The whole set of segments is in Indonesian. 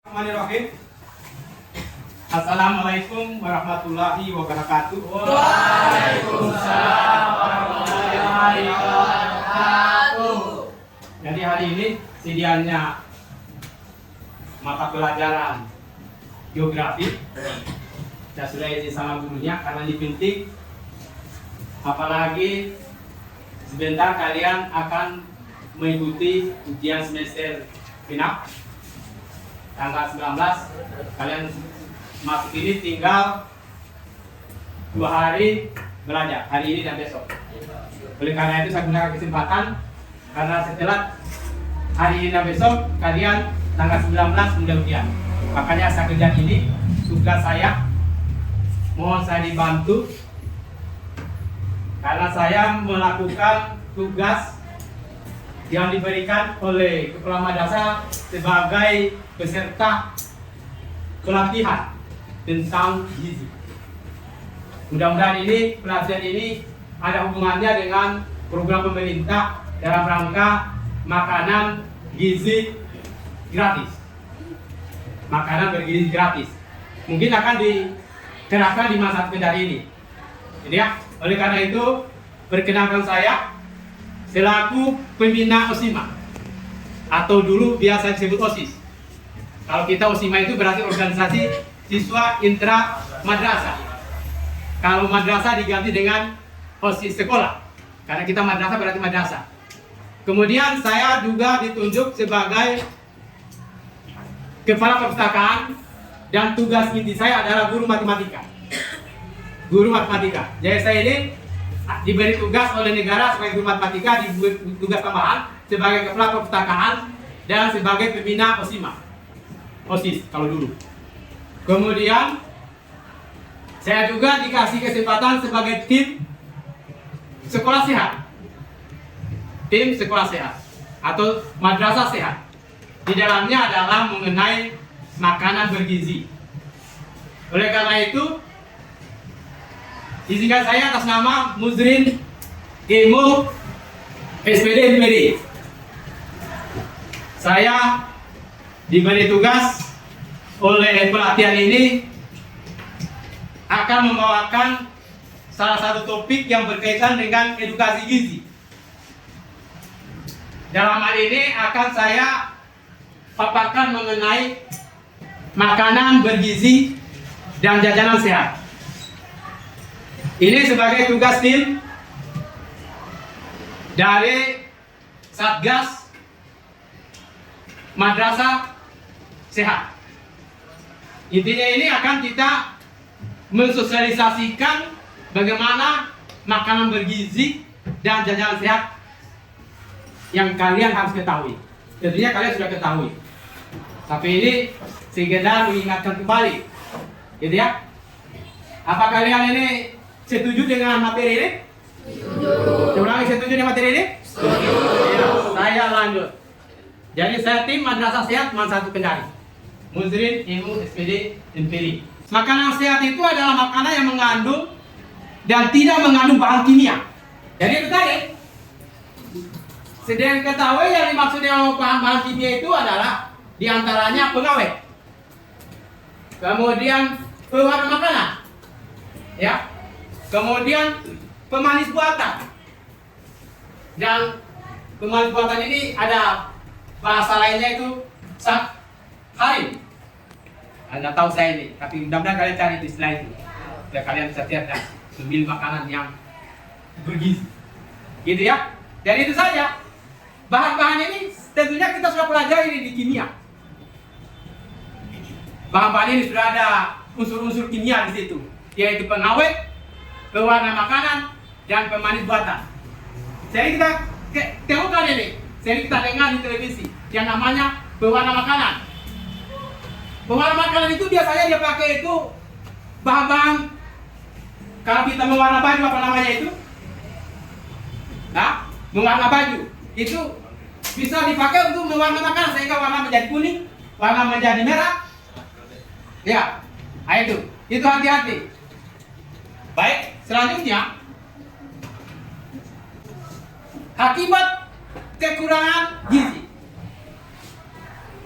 Bismillahirrahmanirrahim. Assalamualaikum warahmatullahi wabarakatuh. Waalaikumsalam warahmatullahi wabarakatuh. Jadi hari ini sedianya mata pelajaran geografi. Saya sudah izin sama gurunya karena ini penting. Apalagi sebentar kalian akan mengikuti ujian semester genap. Tanggal 19 kalian masuk ini tinggal 2 hari belajar, hari ini dan besok. Oleh karena itu saya gunakan kesempatan karena setelah hari ini dan besok kalian tanggal 19 sudah ujian. Makanya saya kerjakan ini tugas saya. Mohon saya dibantu karena saya melakukan tugas yang diberikan oleh Kepala Madrasah sebagai peserta pelatihan tentang gizi. Mudah-mudahan ini pelatihan ini ada hubungannya dengan program pemerintah dalam rangka makanan gizi gratis. Makanan bergizi gratis. Mungkin akan diterapkan di masa sebentar ini. Jadi ya, oleh karena itu perkenalkan saya selaku pembina OSIMA atau dulu biasa disebut OSIS. Kalau kita OSIMA itu berarti organisasi siswa intra madrasah. Kalau madrasah diganti dengan OSIS sekolah, karena kita madrasah berarti madrasah. Kemudian saya juga ditunjuk sebagai kepala perpustakaan dan tugas inti saya adalah guru matematika. Guru matematika. Jadi saya ini diberi tugas oleh negara sebagai guru matematika, diberi tugas tambahan sebagai kepala perpustakaan dan sebagai pembina OSIMA, OSIS kalau dulu. Kemudian saya juga dikasih kesempatan sebagai tim sekolah sehat, tim sekolah sehat atau madrasah sehat. Di dalamnya adalah mengenai makanan bergizi. Oleh karena itu izinkan saya atas nama Muzrin Ilmu SPD MPD. Saya diberi tugas oleh pelatihan ini akan membawakan salah satu topik yang berkaitan dengan edukasi gizi. Dalam hal ini akan saya paparkan mengenai makanan bergizi dan jajanan sehat. Ini sebagai tugas tim dari Satgas Madrasah Sehat. Intinya ini akan kita mensosialisasikan bagaimana makanan bergizi dan jajanan sehat yang kalian harus ketahui. Tentunya kalian sudah ketahui. Tapi ini sekedar mengingatkan kembali. Gitu ya. Apa kalian ini setuju dengan materi ini? Setuju. Ulangi, setuju dengan materi ini? Setuju. Ya, saya lanjut. Jadi saya tim Madrasah Sehat Mansatu Kendari. Muzrin Ilmu SPD MPD. Makanan sehat itu adalah makanan yang mengandung dan tidak mengandung bahan kimia. Jadi itu tadi. Sedang ketahui yang dimaksud dengan bahan kimia itu adalah diantaranya pengawet, kemudian pewarna makanan, ya. Kemudian pemanis buatan. Dan pemanis buatan ini ada bahasa lainnya itu harim. Anda tahu saya ini, tapi mudah-mudahan kalian cari istilah itu. Biar kalian bisa cerdas memilih makanan yang bergizi. Gitu ya. Dan itu saja. Bahan-bahan ini tentunya kita sudah pelajari di kimia. Bahan-bahan ini sudah ada unsur-unsur kimia di situ, yaitu pengawet, pewarna makanan, dan pemanis buatan. Jadi kita temukan ini, jadi kita dengar di televisi yang namanya pewarna makanan. Pewarna makanan itu biasanya dia pakai itu bahan-bahan. Kalau kita mewarna baju apa namanya itu? Nah, mewarna baju itu bisa dipakai untuk mewarna makanan sehingga warna menjadi kuning, warna menjadi merah. Ya, itu hati-hati. Baik, selanjutnya akibat kekurangan gizi.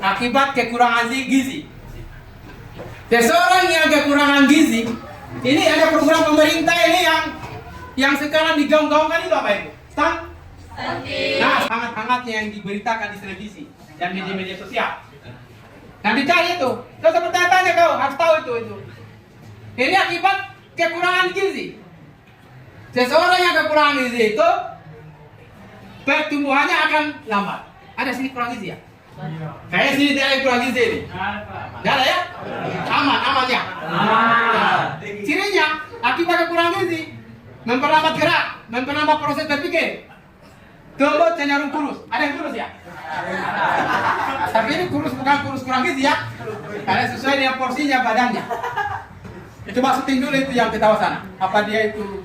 akibat kekurangan gizi. Seseorang yang kekurangan gizi, ini ada program pemerintah ini yang sekarang digaung-gaungkan itu apa itu? Nah, hangat-hangatnya yang diberitakan di televisi dan media-media sosial. Nanti cari itu. Kau tanya kau harus tahu itu. Ini akibat kekurangan gizi. Seseorang yang kekurangan gizi itu pertumbuhannya akan lambat. Ada sini kurang gizi ya? Kayak sini tidak ada kurang gizi ini. Tidak ada ya? Aman ya? Cirinya akibat kekurangan gizi memperlambat gerak, memperlambat proses berpikir. Tumbuh cenderung kurus. Ada yang kurus ya? Tapi ini kurus bukan kurus kurang gizi ya? Karena sesuai dengan porsinya badannya. Coba syuting dulu itu yang ketawa sana. Apa dia itu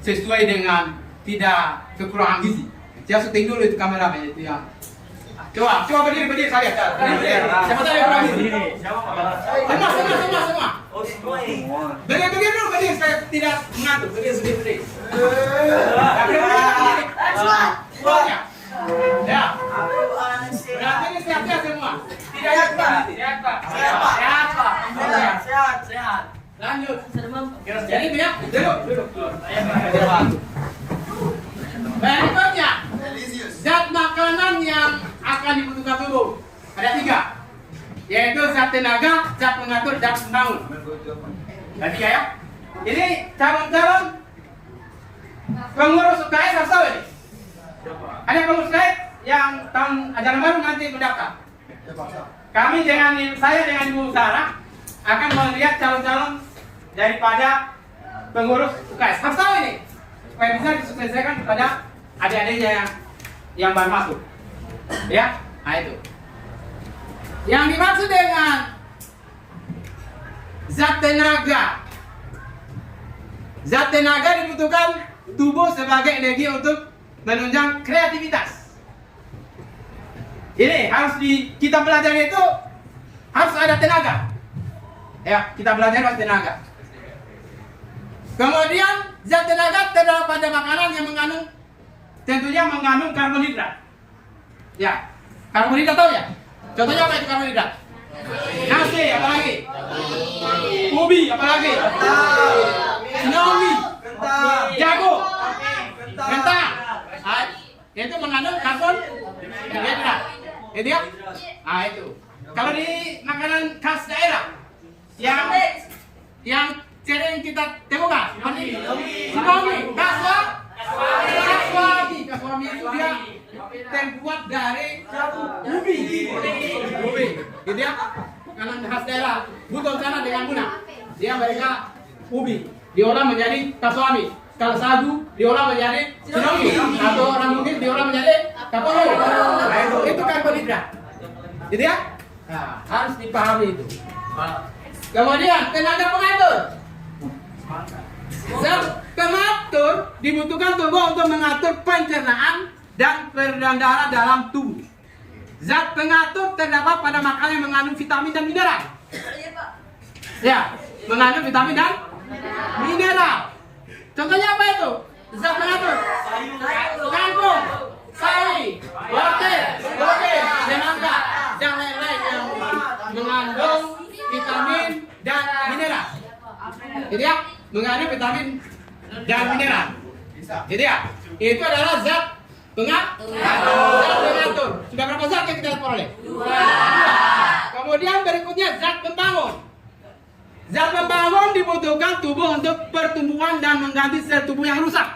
sesuai dengan tidak kekurangan gizi? Saya syuting dulu itu kameramen itu yang. Coba berdiri saya. Siapa tahu yang kurang gizi? Semua. Berdiri dulu saya tidak mengantuk. Berdiri. Ya. Berarti ini sehat semua. Tidak ada kurang gizi. Sehat. Lanjut. Jadi itu ya. Duduk. Berikutnya, zat makanan yang akan dibutuhkan tubuh ada 3, yaitu zat tenaga, zat pengatur, zat pembangun. Ada 3 ya. Ini calon-calon pengurus UKS harus tahu ini. Ada pengurus UKS yang tahun ajaran baru nanti mendaftar. Saya dengan Ibu Sarah akan melihat calon-calon daripada pengurus UKS. Harus tahu ini supaya bisa disosialisasikan kepada adik-adiknya yang baru masuk. Ya, nah itu. Yang dimaksud dengan zat tenaga. Zat tenaga dibutuhkan tubuh sebagai energi untuk menunjang kreativitas. Ini harus kita belajar itu harus ada tenaga. Ya, kita belajar harus tenaga. Kemudian zat tenaga terdapat pada makanan yang tentunya mengandung karbohidrat. Ya, karbohidrat tahu ya? Contohnya apa itu karbohidrat? Nasi, apa lagi? Ubi, apa lagi? Sinomi, jago, kentang. Itu mengandung karbohidrat. Itu ya? Nah itu. Kalau di makanan khas daerah yang sering kita temukan, sinomi, kaswami itu dia terbuat dari ubi, gitu ya. Makanan khas daerah, buton sana dengan guna. Mereka ubi diolah menjadi kaswami. Kalau sagu diolah menjadi sinomi, atau orang mungkin diolah menjadi kapolo. Itu karbohidrat, gitu ya. Nah, harus dipahami itu. Kemudian tenaga pengatur. Zat pengatur dibutuhkan tubuh untuk mengatur pencernaan dan peredaran darah dalam tubuh. Zat pengatur terdapat pada makanan yang mengandung vitamin dan mineral. Ya, mengandung vitamin dan mineral. Contohnya apa itu? Zat pengatur. Kangkung, sawi, wortel, semangka, dan lain-lain yang mengandung vitamin dan mineral. Jadi ya, mengandung vitamin dan mineral. Jadi ya, itu adalah zat pengatur. Sudah berapa zat yang kita peroleh? 2. Kemudian berikutnya zat pembangun. Zat pembangun dibutuhkan tubuh untuk pertumbuhan dan mengganti sel tubuh yang rusak.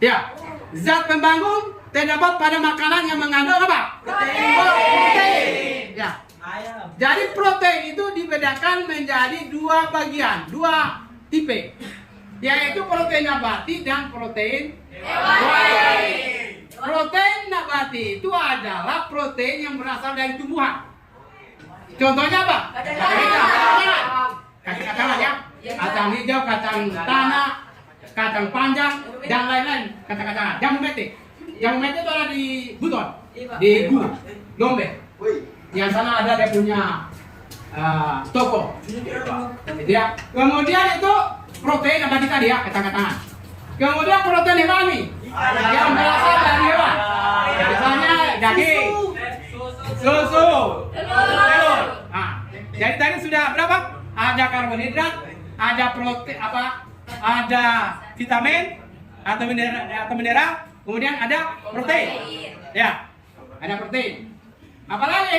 Ya, zat pembangun terdapat pada makanan yang mengandung apa? Protein. Ya. Jadi protein itu dibedakan menjadi 2 bagian, 2 tipe, yaitu protein nabati dan protein hewani. Protein nabati itu adalah protein yang berasal dari tumbuhan. Contohnya apa? Kacang-kacangan ya, kacang hijau, kacang tanah, kacang panjang, dan lain-lain kacang-kacangan. Jamu mete itu ada di buton, di gua, lombe. Yang sana ada dia punya toko. Ya. Kemudian itu protein nabati tadi ya, kacang-kacangan. Kemudian protein hewani yang berasal dari hewan. Misalnya daging, susu, telur. Nah, jadi tadi sudah berapa? Ada karbohidrat, ada protein ada vitamin atau mineral, kemudian ada protein. Ya, ada protein. Apa lagi?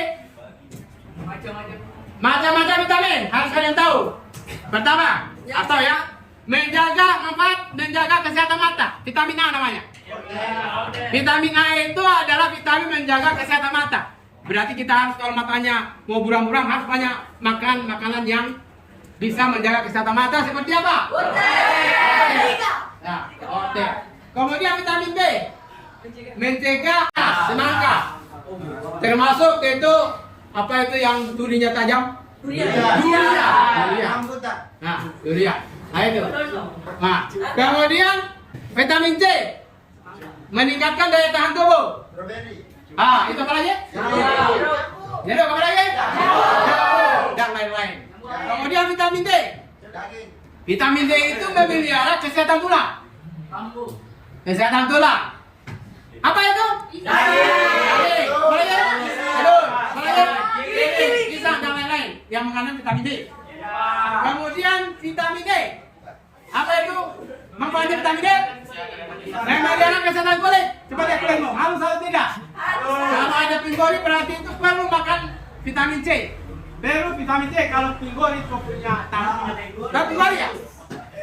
Macam-macam vitamin harus kalian tahu. Pertama, atau ya, menjaga kesehatan mata. Vitamin A namanya. Vitamin A itu adalah vitamin menjaga kesehatan mata. Berarti kita harus kalau matanya mau buram-buram harus banyak makan makanan yang bisa menjaga kesehatan mata seperti apa? Nah, oke. Kemudian vitamin B mencegah semangka. Termasuk itu apa itu yang durinya tajam? Durian. Nah, durian. Nah itu. Nah, kemudian vitamin C meningkatkan daya tahan tubuh. Ah, itu apa lagi? Jadi apa lagi? Dan lain-lain. Kemudian vitamin D. Vitamin D itu memelihara kesehatan tulang. Kesehatan tulang. Apa itu? Daging. Apa lagi? Telur. Apa lagi? Pisang dan lain-lain yang mengandung vitamin D. Kemudian vitamin D. Apa itu? Manfaatnya vitamin D? Memelihara kesehatan kulit. Seperti kulit mau halus atau tidak? Kalau ada pinggori berarti itu perlu makan vitamin C. Perlu vitamin C kalau pinggori itu punya tangan. Dan pinggori ya?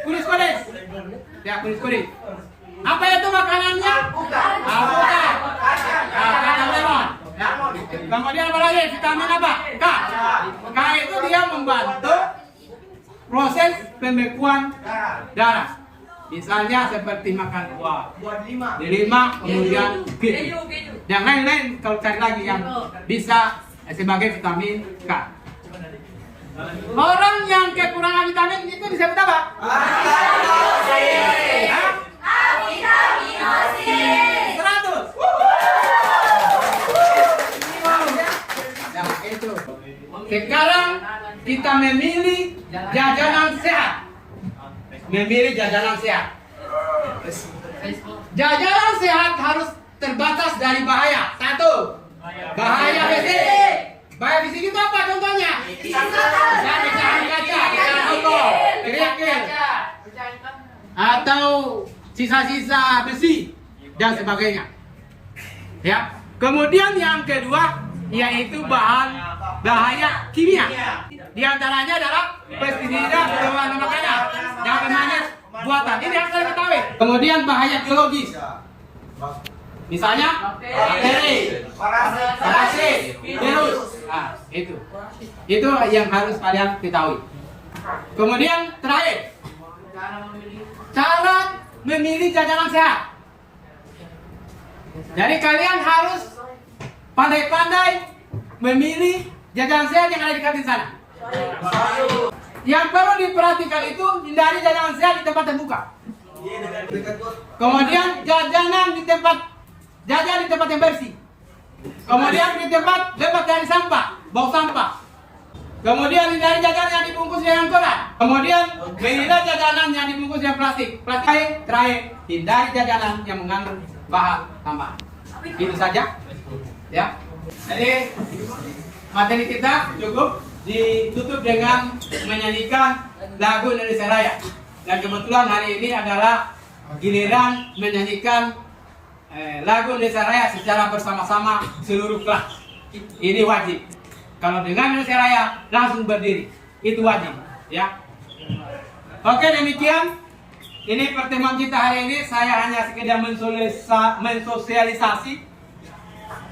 Kulis-kulis. Ya kulis-kulis. Apa itu makanannya? Alpukat. Kacang lemon. Ya. Kemudian apa lagi? Vitamin apa? K. K itu dia membantu proses pembekuan darah. Misalnya seperti makan buah delima, kemudian keju. Yang lain-lain kalau cari lagi yang bisa sebagai vitamin K. Orang yang kekurangan vitamin itu disebut apa? Avitaminosis. 100. Nah, itu. Sekarang kita memilih jajanan sehat. Jajanan sehat harus terbatas dari bahaya. 1. Bahaya fisik. Bahaya fisik itu apa contohnya? Pecahan kaca, pecahan rokok, kerikil, atau sisa-sisa besi dan sebagainya. Ya. Kemudian yang kedua yaitu bahaya kimia. Di antaranya adalah pestisida, bahan makanan, dan pemanis buatan. Ini yang kalian ketahui. Kemudian bahaya biologis. Misalnya bakteri, parasit, virus. Nah, itu. Itu yang harus kalian ketahui. Kemudian terakhir, cara memilih jajanan sehat. Jadi kalian harus pandai-pandai memilih jajanan sehat yang ada di kantin sana. Yang perlu diperhatikan itu hindari jajanan sehat di tempat terbuka. Kemudian jajan di tempat yang bersih. Kemudian di tempat bebas dari sampah, bau sampah. Kemudian hindari jajanan yang dibungkus dengan koran. Kemudian hindari jajanan yang dibungkus dengan plastik. Terakhir, hindari jajanan yang mengandung bahan tambahan. Itu saja. Ya. Jadi materi kita cukup ditutup dengan menyanyikan lagu Indonesia Raya. Dan kebetulan hari ini adalah giliran menyanyikan lagu Indonesia Raya secara bersama-sama seluruh kelas. Ini wajib. Kalau dengan Indonesia Raya langsung berdiri, itu wajib. Ya. Oke, demikian. Ini pertemuan kita hari ini. Saya hanya sekedar mensosialisasi.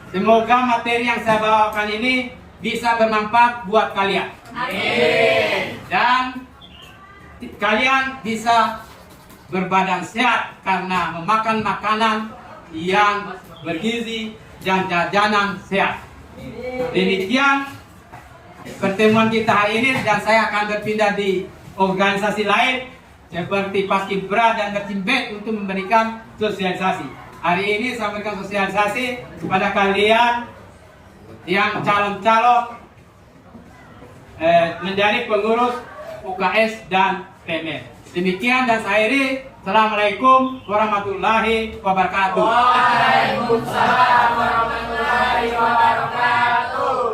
Semoga materi yang saya bawakan ini bisa bermanfaat buat kalian. Amin. Dan kalian bisa berbadan sehat karena memakan makanan yang bergizi dan jajanan sehat. Demikian pertemuan kita hari ini, dan saya akan berpindah di organisasi lain seperti Paskibra dan Tertimbet untuk memberikan sosialisasi. Hari ini saya memberikan sosialisasi kepada kalian yang calon-calon menjadi pengurus UKS dan PMR. Demikian dan saya akhiri. Assalamualaikum warahmatullahi wabarakatuh. Waalaikumsalam warahmatullahi wabarakatuh.